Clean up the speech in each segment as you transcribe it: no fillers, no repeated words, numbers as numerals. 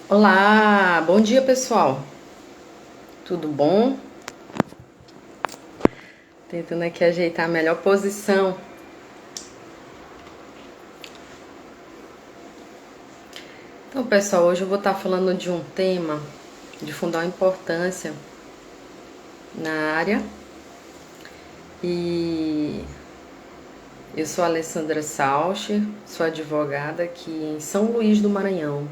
Olá, bom dia pessoal. Tudo bom? Tentando aqui ajeitar a melhor posição. Então, pessoal, hoje eu vou estar falando de um tema de fundamental importância na área. E eu sou a Alessandra Salcher, sou advogada aqui em São Luís do Maranhão.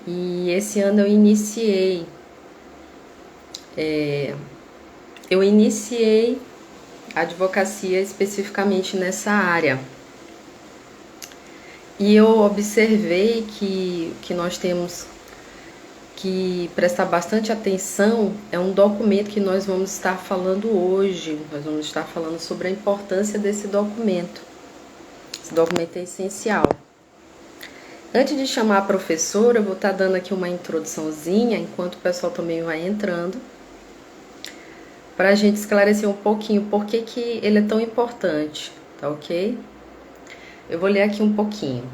E esse ano eu iniciei a advocacia especificamente nessa área. E eu observei que nós temos que prestar bastante atenção. É um documento que nós vamos estar falando hoje. Nós vamos estar falando sobre a importância desse documento. Esse documento é essencial. Antes de chamar a professora, eu vou estar dando aqui uma introduçãozinha, enquanto o pessoal também vai entrando, para a gente esclarecer um pouquinho por que ele é tão importante, tá ok? Eu vou ler aqui um pouquinho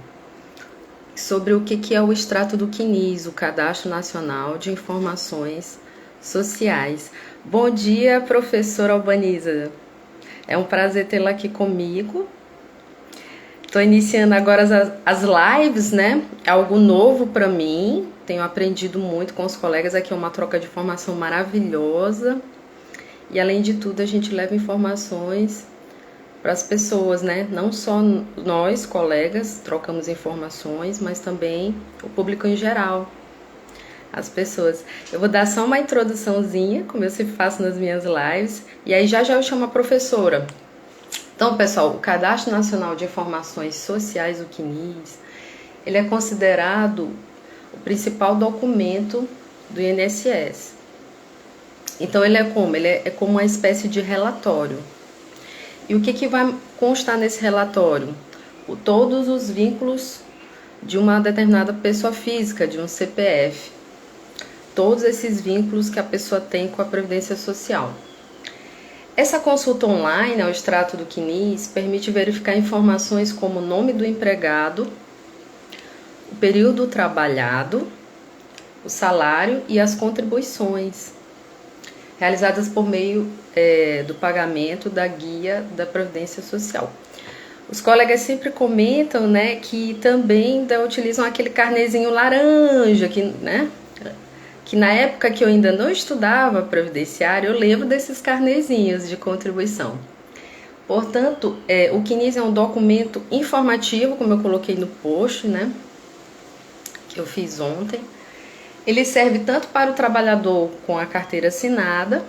sobre o que é o extrato do CNIS, o Cadastro Nacional de Informações Sociais. Bom dia, professora Albaniza. É um prazer tê-la aqui comigo. Estou iniciando agora as lives, né? É algo novo para mim. Tenho aprendido muito com os colegas. Aqui é uma troca de informação maravilhosa. E além de tudo, a gente leva informações para as pessoas, né? Não só nós, colegas, trocamos informações, mas também o público em geral, as pessoas. Eu vou dar só uma introduçãozinha, como eu sempre faço nas minhas lives, e aí já eu chamo a professora. Então, pessoal, o Cadastro Nacional de Informações Sociais, o CNIS, ele é considerado o principal documento do INSS. Então, ele é como? Ele é como uma espécie de relatório. E o que vai constar nesse relatório? Todos os vínculos de uma determinada pessoa física, de um CPF. Todos esses vínculos que a pessoa tem com a Previdência Social. Essa consulta online, ao extrato do CNIS, permite verificar informações como o nome do empregado, o período trabalhado, o salário e as contribuições realizadas por meio do pagamento da guia da Previdência Social. Os colegas sempre comentam, né, que também utilizam aquele carnezinho laranja, que na época que eu ainda não estudava previdenciário, eu lembro desses carnezinhos de contribuição. Portanto, o CNIS é um documento informativo, como eu coloquei no post, né, que eu fiz ontem. Ele serve tanto para o trabalhador com a carteira assinada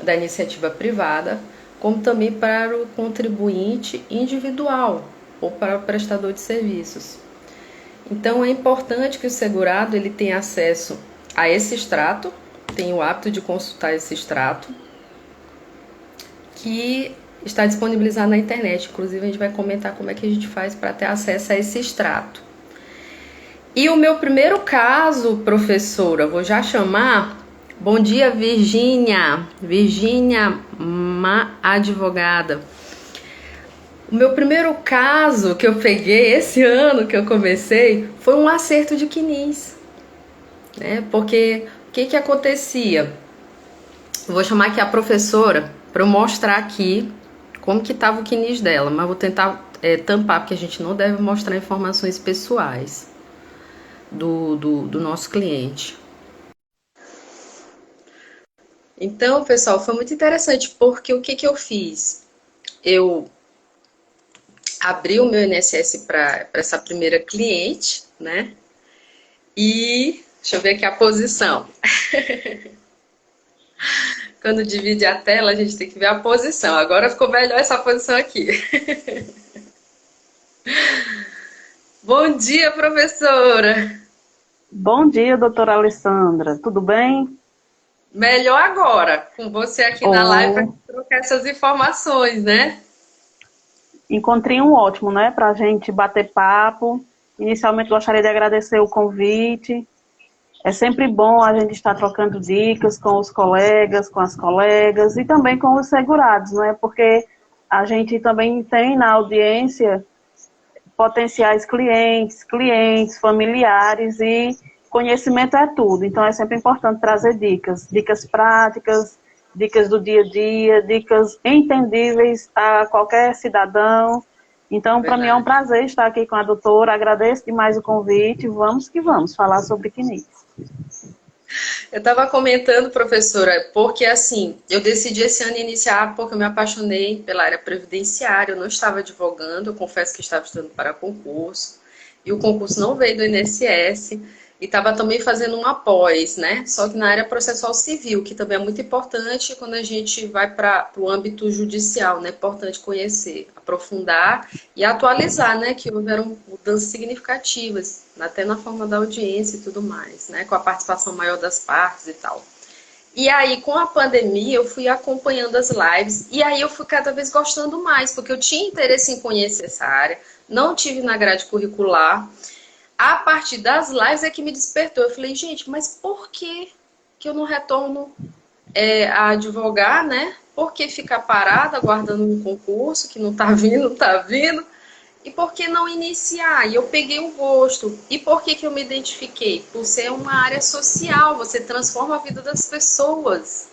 da iniciativa privada, como também para o contribuinte individual ou para o prestador de serviços. Então, é importante que o segurado ele tenha acesso a esse extrato, tenha o hábito de consultar esse extrato, que está disponibilizado na internet. Inclusive, a gente vai comentar como é que a gente faz para ter acesso a esse extrato. E o meu primeiro caso, professora, vou já chamar. Bom dia, Virgínia. Virgínia, advogada. O meu primeiro caso que eu peguei esse ano que eu comecei foi um acerto de CNIS, né? Porque o que acontecia? Eu vou chamar aqui a professora para eu mostrar aqui como que estava o CNIS dela, mas vou tentar tampar, porque a gente não deve mostrar informações pessoais do nosso cliente. Então, pessoal, foi muito interessante, porque o que eu fiz? Eu abri o meu INSS para essa primeira cliente, né? E deixa eu ver aqui a posição. Quando divide a tela, a gente tem que ver a posição. Agora ficou melhor essa posição aqui. Bom dia, professora! Bom dia, doutora Alessandra. Tudo bem? Melhor agora, com você aqui na live para Oh, trocar essas informações, né? encontrei um ótimo, né, para a gente bater papo. Inicialmente, gostaria de agradecer o convite. É sempre bom a gente estar trocando dicas com os colegas, com as colegas e também com os segurados, né? Porque a gente também tem na audiência potenciais clientes, familiares, e conhecimento é tudo. Então é sempre importante trazer dicas práticas, dicas do dia a dia, dicas entendíveis a qualquer cidadão. Então, para mim é um prazer estar aqui com a doutora, agradeço demais o convite, vamos que vamos falar sobre CNIS. Eu estava comentando, professora, porque assim, eu decidi esse ano iniciar porque eu me apaixonei pela área previdenciária, eu não estava advogando, eu confesso que estava estudando para concurso, e o concurso não veio do INSS, e estava também fazendo uma pós, né? Só que na área processual civil, que também é muito importante quando a gente vai para o âmbito judicial, né? É importante conhecer, aprofundar e atualizar, né? Que houveram mudanças significativas, até na forma da audiência e tudo mais, né? Com a participação maior das partes e tal. E aí, com a pandemia, eu fui acompanhando as lives, e aí eu fui cada vez gostando mais, porque eu tinha interesse em conhecer essa área, não tive na grade curricular. A partir das lives é que me despertou. Eu falei, gente, mas por que eu não retorno a advogar, né? Por que ficar parada aguardando um concurso que não tá vindo, não tá vindo? E por que não iniciar? E eu peguei um gosto. E por que eu me identifiquei? Por ser uma área social, você transforma a vida das pessoas.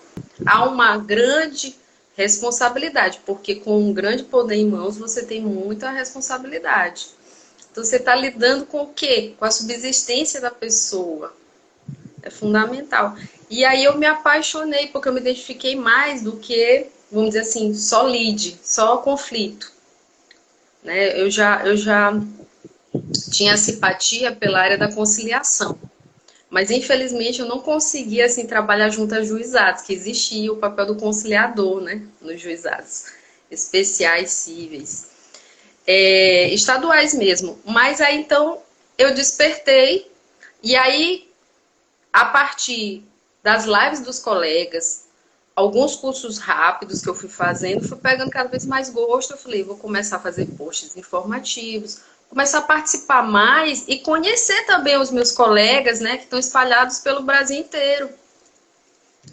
Há uma grande responsabilidade, porque com um grande poder em mãos, você tem muita responsabilidade. Então, você está lidando com o quê? Com a subsistência da pessoa. É fundamental. E aí eu me apaixonei, porque eu me identifiquei mais do que, vamos dizer assim, só lide, só conflito. Né? Eu já tinha simpatia pela área da conciliação. Mas, infelizmente, eu não conseguia assim, trabalhar junto a juizados, que existia o papel do conciliador, né? Nos juizados especiais cíveis. Estaduais mesmo. Mas aí então eu despertei, e aí a partir das lives dos colegas, alguns cursos rápidos que eu fui fazendo, fui pegando cada vez mais gosto. Eu falei, vou começar a fazer posts informativos, começar a participar mais e conhecer também os meus colegas, né, que estão espalhados pelo Brasil inteiro.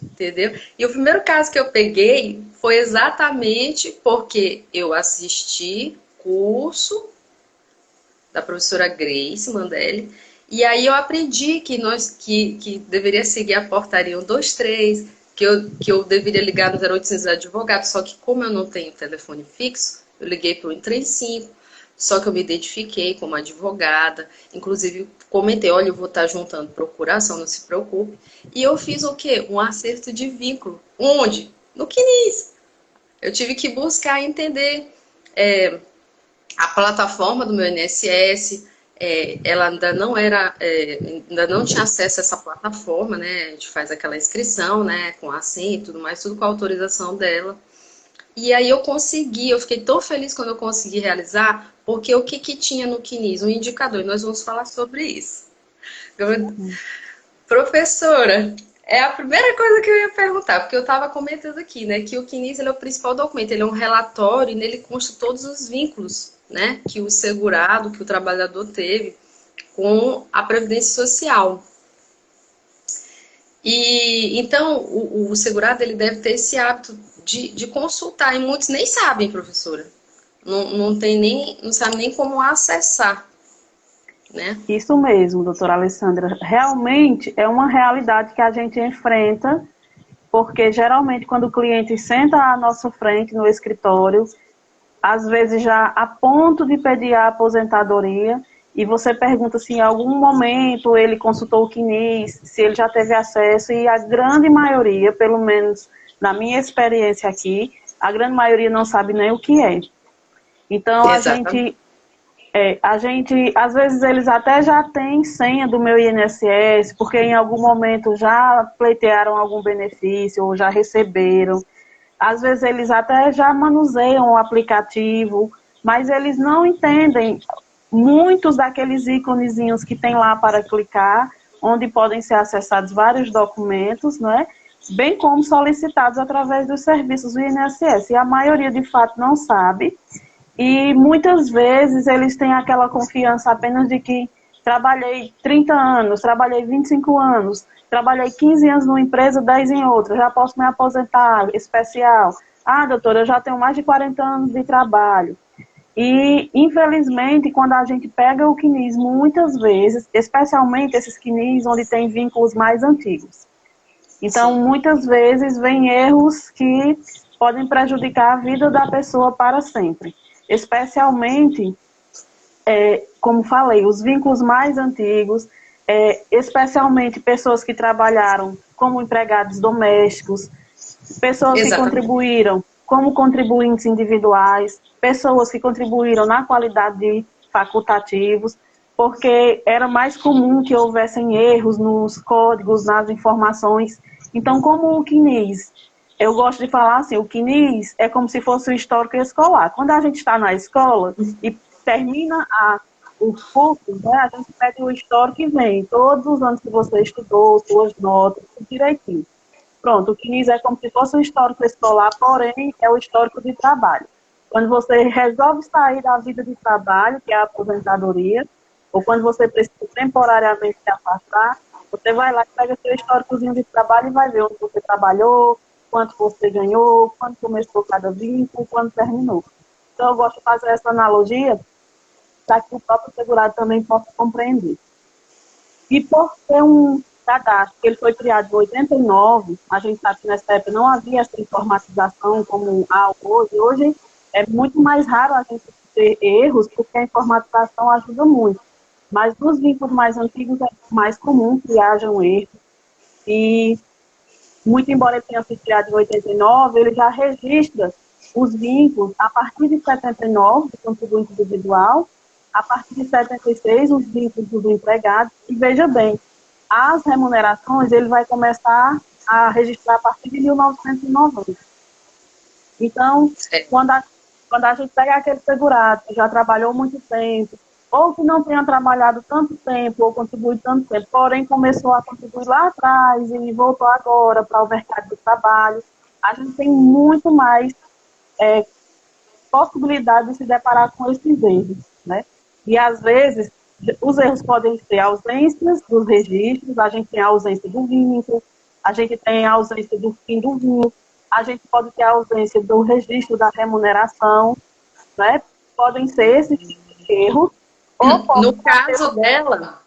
Entendeu? E o primeiro caso que eu peguei foi exatamente porque eu assisti curso da professora Grace Mandelli, e aí eu aprendi que deveria seguir a portaria 123, que eu deveria ligar no 0800 advogado, só que como eu não tenho telefone fixo, eu liguei para o 135, só que eu me identifiquei como advogada, inclusive comentei, olha, eu vou estar juntando procuração, não se preocupe, e eu fiz o quê? Um acerto de vínculo. Onde? No CNIS. Eu tive que buscar entender a plataforma do meu INSS, ela ainda não era, ainda não tinha acesso a essa plataforma, né? A gente faz aquela inscrição, né? Com a senha e tudo mais, tudo com a autorização dela. E aí eu fiquei tão feliz quando eu consegui realizar, porque o que tinha no CNIS? Um indicador, e nós vamos falar sobre isso. Professora, é a primeira coisa que eu ia perguntar, porque eu estava comentando aqui, né, que o CNIS ele é o principal documento, ele é um relatório e nele consta todos os vínculos, né, que o segurado, que o trabalhador teve com a Previdência Social. E então o segurado ele deve ter esse hábito de consultar, e muitos nem sabem, professora. Não sabe nem como acessar. Né? Isso mesmo, doutora Alessandra. Realmente é uma realidade que a gente enfrenta, porque geralmente quando o cliente senta à nossa frente no escritório, às vezes já a ponto de pedir a aposentadoria, e você pergunta se em algum momento ele consultou o CNIS, se ele já teve acesso, e a grande maioria, pelo menos na minha experiência aqui, a grande maioria não sabe nem o que é. Então a gente, às vezes eles até já têm senha do meu INSS, porque em algum momento já pleitearam algum benefício ou já receberam. Às vezes eles até já manuseiam o aplicativo, mas eles não entendem muitos daqueles íconezinhos que tem lá para clicar, onde podem ser acessados vários documentos, né? Bem como solicitados através dos serviços do INSS. E a maioria, de fato, não sabe. E muitas vezes eles têm aquela confiança apenas de que trabalhei 30 anos, trabalhei 25 anos, trabalhei 15 anos numa empresa, 10 em outra, já posso me aposentar, especial. Ah, doutora, eu já tenho mais de 40 anos de trabalho. E, infelizmente, quando a gente pega o CNIS, muitas vezes, especialmente esses CNIS onde tem vínculos mais antigos. Então, muitas vezes, vem erros que podem prejudicar a vida da pessoa para sempre. Especialmente, como falei, os vínculos mais antigos, especialmente pessoas que trabalharam como empregados domésticos, pessoas que contribuíram como contribuintes individuais, pessoas que contribuíram na qualidade de facultativos, porque era mais comum que houvessem erros nos códigos, nas informações. Então, como o CNIS, eu gosto de falar assim, o CNIS é como se fosse o histórico escolar. Quando a gente está na escola e termina os cursos, né, a gente pede o histórico e vem todos os anos que você estudou, suas notas, tudo direitinho. Pronto, o CNIS é como se fosse o histórico escolar, porém é o histórico de trabalho. Quando você resolve sair da vida de trabalho, que é a aposentadoria, ou quando você precisa temporariamente se afastar, você vai lá e pega seu históricozinho de trabalho e vai ver onde você trabalhou, quanto você ganhou, quando começou cada vínculo, quando terminou. Então eu gosto de fazer essa analogia para que o próprio segurado também possa compreender. E por ser um cadastro que ele foi criado em 89, a gente sabe que nessa época não havia essa informatização como há hoje. Hoje é muito mais raro a gente ter erros, porque a informatização ajuda muito. Mas nos vínculos mais antigos é mais comum que hajam erros. E, muito embora ele tenha sido criado em 89, ele já registra os vínculos a partir de 79, do contribuinte individual, a partir de 76, os vínculos do empregado. E veja bem, as remunerações ele vai começar a registrar a partir de 1990. Então, quando a gente pega aquele segurado que já trabalhou muito tempo, ou que não tenha trabalhado tanto tempo, ou contribuído tanto tempo, porém começou a contribuir lá atrás e voltou agora para o mercado do trabalho, a gente tem muito mais possibilidade de se deparar com esses erros, né? E, às vezes, os erros podem ser ausências dos registros, a gente tem a ausência do vínculo, a gente tem a ausência do fim do vínculo, a gente pode ter a ausência do registro da remuneração, né? Podem ser esses erros. No caso dela...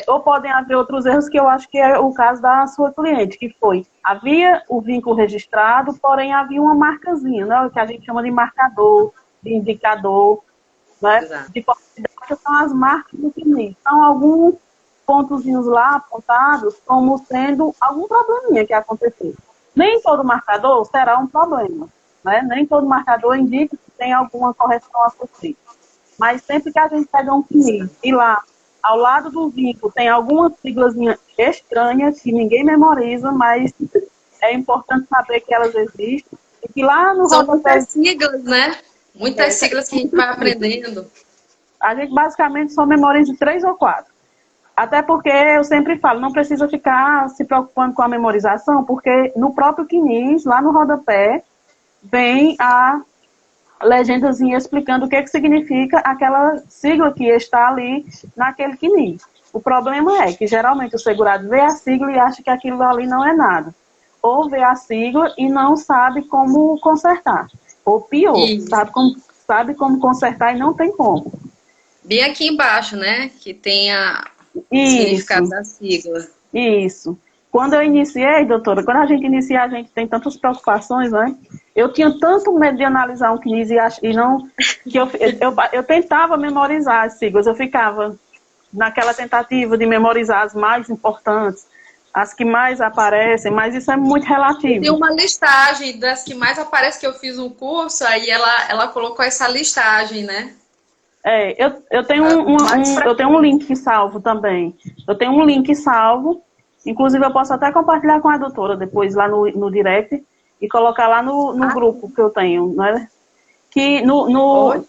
Ou podem haver outros erros, que eu acho que é o caso da sua cliente, que foi, havia o vínculo registrado, porém havia uma marcazinha, né? Que a gente chama de marcador, de indicador, né? De possibilidade, são as marcas do CNIS. São alguns pontozinhos lá apontados como sendo algum probleminha que aconteceu. Nem todo marcador será um problema, né? Nem todo marcador indica que tem alguma correção a ser feita. Mas sempre que a gente pega um CNIS e lá, ao lado do vínculo, tem alguma siglazinha estranha que ninguém memoriza, mas é importante saber que elas existem. E que lá no São muitas siglas, né? Muitas siglas que a gente vai aprendendo. A gente basicamente só memoriza 3 ou 4. Até porque eu sempre falo, não precisa ficar se preocupando com a memorização, porque no próprio CNIS, lá no rodapé, vem a legendazinha explicando o que significa aquela sigla que está ali naquele CNIS. O problema é que geralmente o segurado vê a sigla e acha que aquilo ali não é nada. Ou vê a sigla e não sabe como consertar. Ou pior, sabe como consertar e não tem como. Bem aqui embaixo, né? Que tem o significado da sigla. Isso. Quando eu iniciei, doutora, quando a gente inicia, a gente tem tantas preocupações, né? Eu tinha tanto medo de analisar um CNIS e não... que eu tentava memorizar as siglas, eu ficava naquela tentativa de memorizar as mais importantes, as que mais aparecem, mas isso é muito relativo. Tem uma listagem das que mais aparecem, que eu fiz um curso, aí ela colocou essa listagem, né? Eu tenho eu tenho um link salvo também. Eu tenho um link salvo. Inclusive, eu posso até compartilhar com a doutora depois lá no direct e colocar lá no grupo que eu tenho, né? Que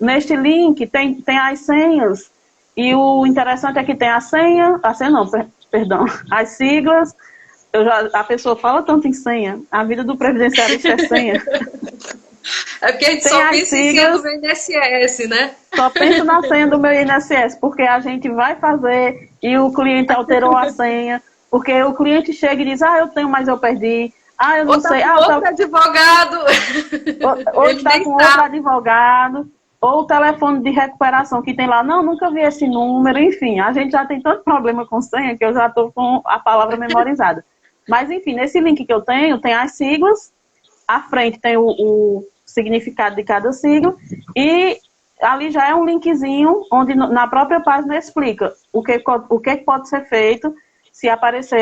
neste link tem as senhas, e o interessante é que tem as siglas. A pessoa fala tanto em senha, a vida do previdenciarista é senha. É porque a gente só pensa em senha do INSS, né? Só penso na senha do meu INSS, porque a gente vai fazer e o cliente alterou a senha. Porque o cliente chega e diz, eu tenho, mas eu perdi. Eu não sei. Outro advogado. Ou está com outro advogado. ou o telefone de recuperação que tem lá, não, nunca vi esse número, enfim, a gente já tem tanto problema com senha que eu já estou com a palavra memorizada. Mas, enfim, nesse link que eu tenho, tem as siglas, à frente tem o significado de cada sigla, e ali já é um linkzinho onde na própria página explica o que pode ser feito se aparecer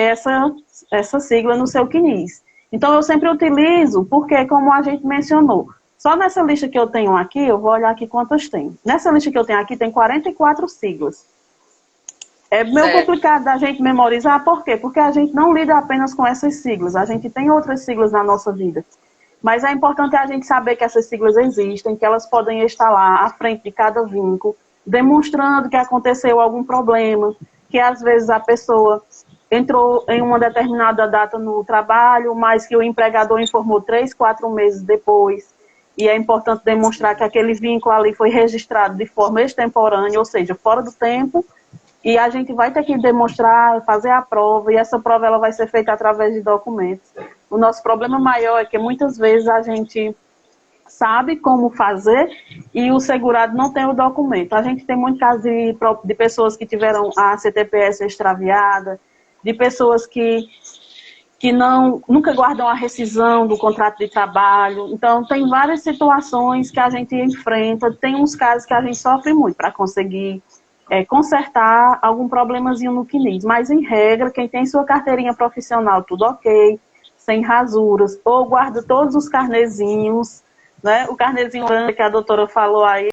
essa sigla no seu CNIS. Então, eu sempre utilizo, porque, como a gente mencionou, só nessa lista que eu tenho aqui, eu vou olhar aqui quantas tem. Nessa lista que eu tenho aqui, tem 44 siglas. É meio complicado da gente memorizar, por quê? Porque a gente não lida apenas com essas siglas, a gente tem outras siglas na nossa vida. Mas é importante a gente saber que essas siglas existem, que elas podem estar lá à frente de cada vínculo, demonstrando que aconteceu algum problema, que às vezes a pessoa entrou em uma determinada data no trabalho, mas que o empregador informou 3, 4 meses depois. E é importante demonstrar que aquele vínculo ali foi registrado de forma extemporânea, ou seja, fora do tempo, e a gente vai ter que demonstrar, fazer a prova, e essa prova ela vai ser feita através de documentos. O nosso problema maior é que muitas vezes a gente sabe como fazer e o segurado não tem o documento. A gente tem muito caso de pessoas que tiveram a CTPS extraviada, de pessoas que nunca guardam a rescisão do contrato de trabalho. Então, tem várias situações que a gente enfrenta, tem uns casos que a gente sofre muito para conseguir consertar algum problemazinho no CNIS. Mas, em regra, quem tem sua carteirinha profissional, tudo ok, sem rasuras, ou guarda todos os carnezinhos, né? O carnezinho que a doutora falou aí,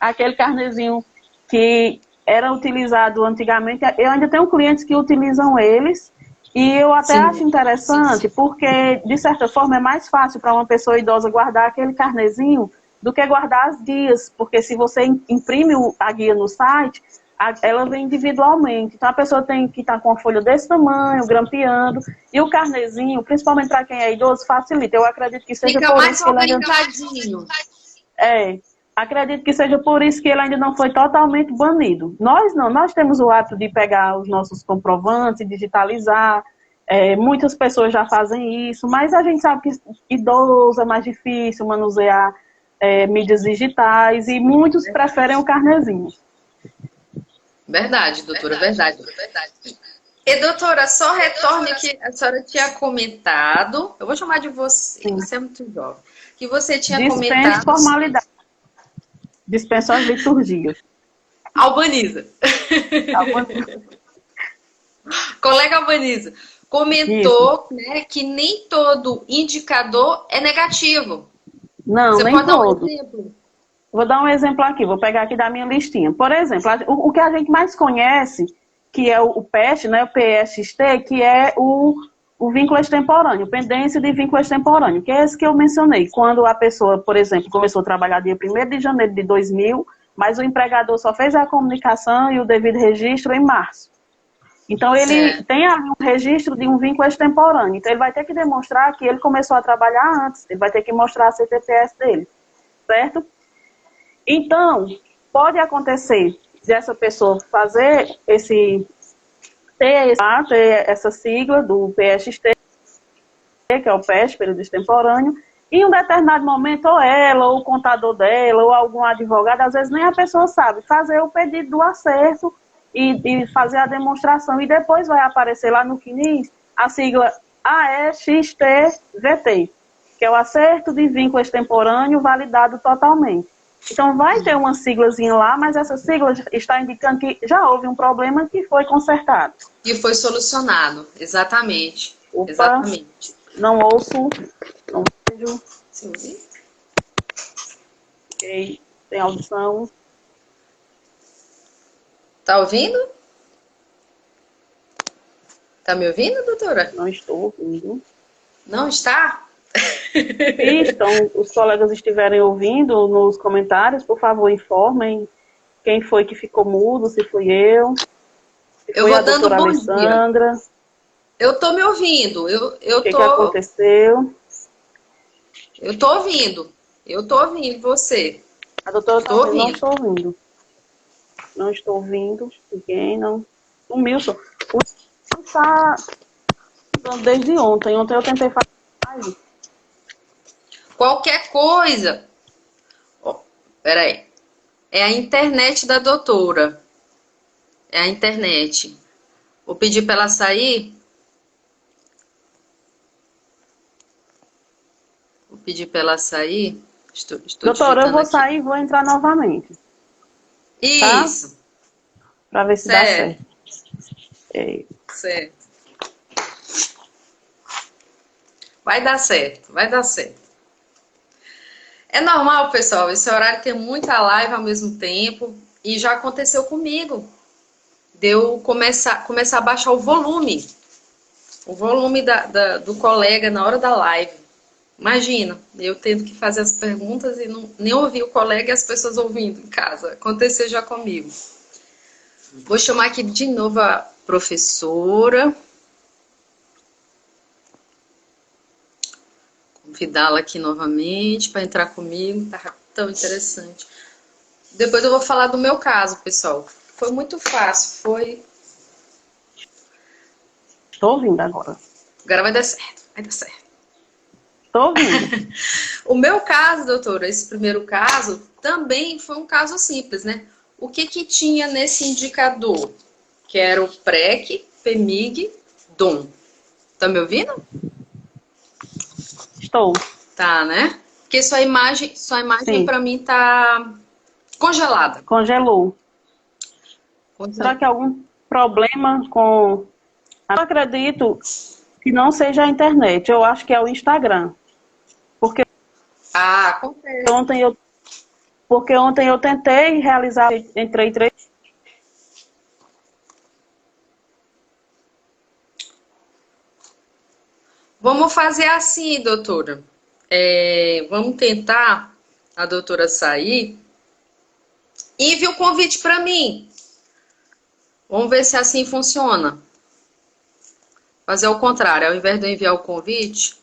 aquele carnezinho que era utilizado antigamente. Eu ainda tenho clientes que utilizam eles, e eu até acho interessante, porque, de certa forma, é mais fácil para uma pessoa idosa guardar aquele carnezinho do que guardar as guias, porque se você imprime a guia no site, ela vem individualmente. Então, a pessoa tem que estar com uma folha desse tamanho, grampeando, e o carnezinho, principalmente para quem é idoso, facilita. Eu acredito que seja Fica por mais isso que ele organizadinho. Acredito que seja por isso que ele ainda não foi totalmente banido. Nós não, nós temos o hábito de pegar os nossos comprovantes e digitalizar. Muitas pessoas já fazem isso, mas a gente sabe que idoso é mais difícil manusear mídias digitais e muitos preferem o carnezinho. Verdade, doutora, verdade. E, doutora, só retorne que a senhora tinha comentado, eu vou chamar de você, você é muito jovem, que você tinha comentado... Formalidade. Dispensa as liturgias. Albaniza. Colega Albaniza comentou, né, que nem todo indicador é negativo. Não, você nem pode todo. dar um exemplo? Vou dar um exemplo aqui, vou pegar aqui da minha listinha. Por exemplo, o que a gente mais conhece, que é o PEST, né, o PST, que é o vínculo extemporâneo, pendência de vínculo extemporâneo, que é esse que eu mencionei. Quando a pessoa, por exemplo, começou a trabalhar dia 1º de janeiro de 2000, mas o empregador só fez a comunicação e o devido registro em março. Então, ele tem ali um registro de um vínculo extemporâneo. Então, ele vai ter que demonstrar que ele começou a trabalhar antes. Ele vai ter que mostrar a CTPS dele, certo? Então, pode acontecer de essa pessoa ter essa sigla do PST, que é o PES, período extemporâneo, e em um determinado momento, ou ela, ou o contador dela, ou algum advogado, às vezes nem a pessoa sabe, fazer o pedido do acerto e fazer a demonstração, e depois vai aparecer lá no CNIS a sigla AEXTVT, que é o acerto de vínculo extemporâneo validado totalmente. Então, vai ter uma siglazinha lá, mas essa sigla está indicando que já houve um problema que foi consertado. E foi solucionado, exatamente. Opa, exatamente. Não ouço, não vejo. Sim. Ok, tem audição. Tá ouvindo? Tá me ouvindo, doutora? Não estou ouvindo. Não está? Se os colegas estiverem ouvindo nos comentários, por favor, informem quem foi que ficou mudo, se fui eu, se foi a doutora Alessandra. Dia. Eu tô me ouvindo. O que aconteceu? Eu tô ouvindo. Eu tô ouvindo você. A doutora tá ouvindo. Não estou ouvindo. Não estou ouvindo. Ninguém, não. O Milson. O Milson está desde ontem. Ontem eu tentei fazer. Qualquer coisa, Peraí. É a internet da doutora. É a internet. Vou pedir para ela sair. Vou pedir para ela sair. Estou Doutora, eu digitando vou aqui. sair e vou entrar novamente, tá? Isso. Para ver se dá Certo. certo. É, Certo. Vai dar certo. Vai dar certo. É normal, pessoal. Esse horário tem muita live ao mesmo tempo. E já aconteceu comigo. Deu começar a baixar o volume. O volume do colega na hora da live. Imagina, eu tendo que fazer as perguntas e nem ouvir o colega e as pessoas ouvindo em casa. Aconteceu já comigo. Vou chamar aqui de novo a professora. Convidá-la aqui novamente para entrar comigo. Tá tão interessante. Depois eu vou falar do meu caso, pessoal. Foi muito fácil. estou ouvindo agora. Agora vai dar certo. Vai dar certo. Estou ouvindo. O meu caso, doutora, esse primeiro caso, também foi um caso simples, né? O que tinha nesse indicador? Que era o PREC, PEMIG, DOM. Tá me ouvindo? Estou. Tá, né? Porque sua imagem Sim, para mim tá congelada. congelou. Será que há algum problema com... Eu acredito que não seja a internet. Eu acho que é o Instagram. Porque Ah, acontece. ontem eu tentei realizar, entrei três. Vamos fazer assim, doutora. Vamos tentar a doutora sair e envie o convite para mim. Vamos ver se assim funciona. Fazer ao contrário, ao invés de eu enviar o convite,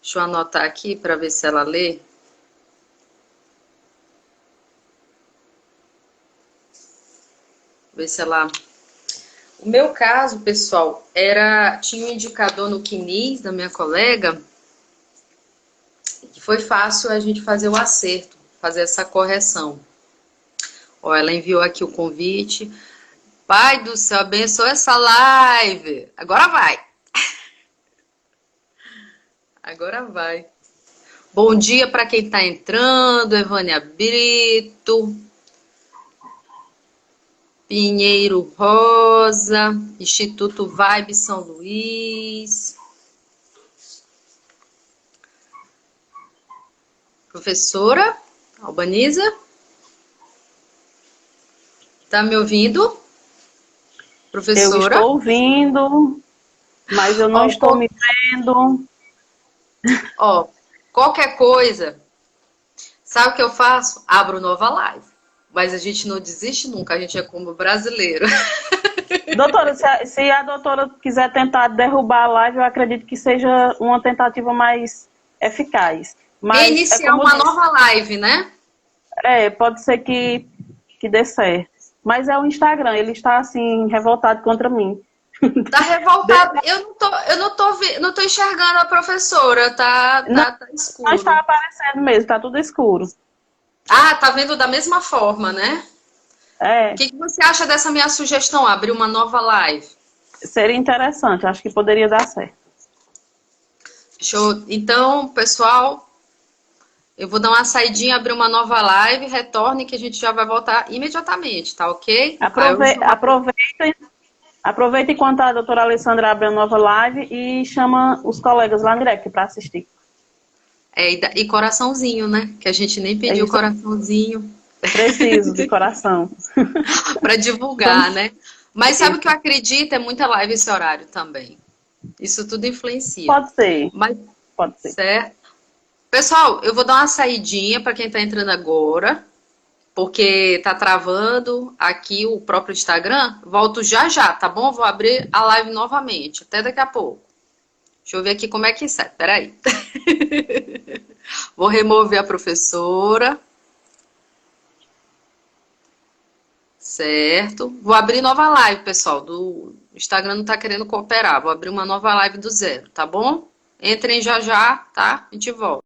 deixa eu anotar aqui para ver se ela lê. Ver se ela... O meu caso, pessoal, tinha um indicador no CNIS da minha colega que foi fácil a gente fazer o acerto, fazer essa correção. Ó, ela enviou aqui o convite. Pai do céu, abençoa essa live. Agora vai. Agora vai. Bom dia para quem está entrando. Evânia Brito. Pinheiro Rosa. Instituto Vibe São Luís. Professora Albaniza. Tá me ouvindo? Professora? Eu estou ouvindo, mas eu não estou me vendo. Ó, qualquer coisa, sabe o que eu faço? Abro nova live. Mas a gente não desiste nunca, a gente é como brasileiro. Doutora, se a doutora quiser tentar derrubar a live, eu acredito que seja uma tentativa mais eficaz. Mas Reiniciar uma nova live, né? Pode ser que dê certo. Mas é o Instagram, ele está assim, revoltado contra mim. Tá revoltado. Eu não tô enxergando a professora, tá escuro. Não está aparecendo mesmo, tá tudo escuro. Ah, tá vendo da mesma forma, né? O que você acha dessa minha sugestão? Abrir uma nova live? Seria interessante, acho que poderia dar certo. Show. Então, pessoal, eu vou dar uma saidinha, abrir uma nova live, retorne que a gente já vai voltar imediatamente, tá ok? Aproveita enquanto a doutora Alessandra abre a nova live e chama os colegas lá no direct para assistir. E coraçãozinho, né? Que a gente nem pediu coraçãozinho. Preciso de coração. Para divulgar, né? Mas sabe o que eu acredito? É muita live esse horário também. Isso tudo influencia. Pode ser. Pode ser. Certo? Pessoal, eu vou dar uma saidinha para quem está entrando agora, porque tá travando aqui o próprio Instagram. Volto já já, tá bom? Vou abrir a live novamente. Até daqui a pouco. Deixa eu ver aqui como é que sai. Peraí. Vou remover a professora. Certo. Vou abrir nova live, pessoal. Do Instagram não tá querendo cooperar. Vou abrir uma nova live do zero, tá bom? Entrem já já, tá? A gente volta.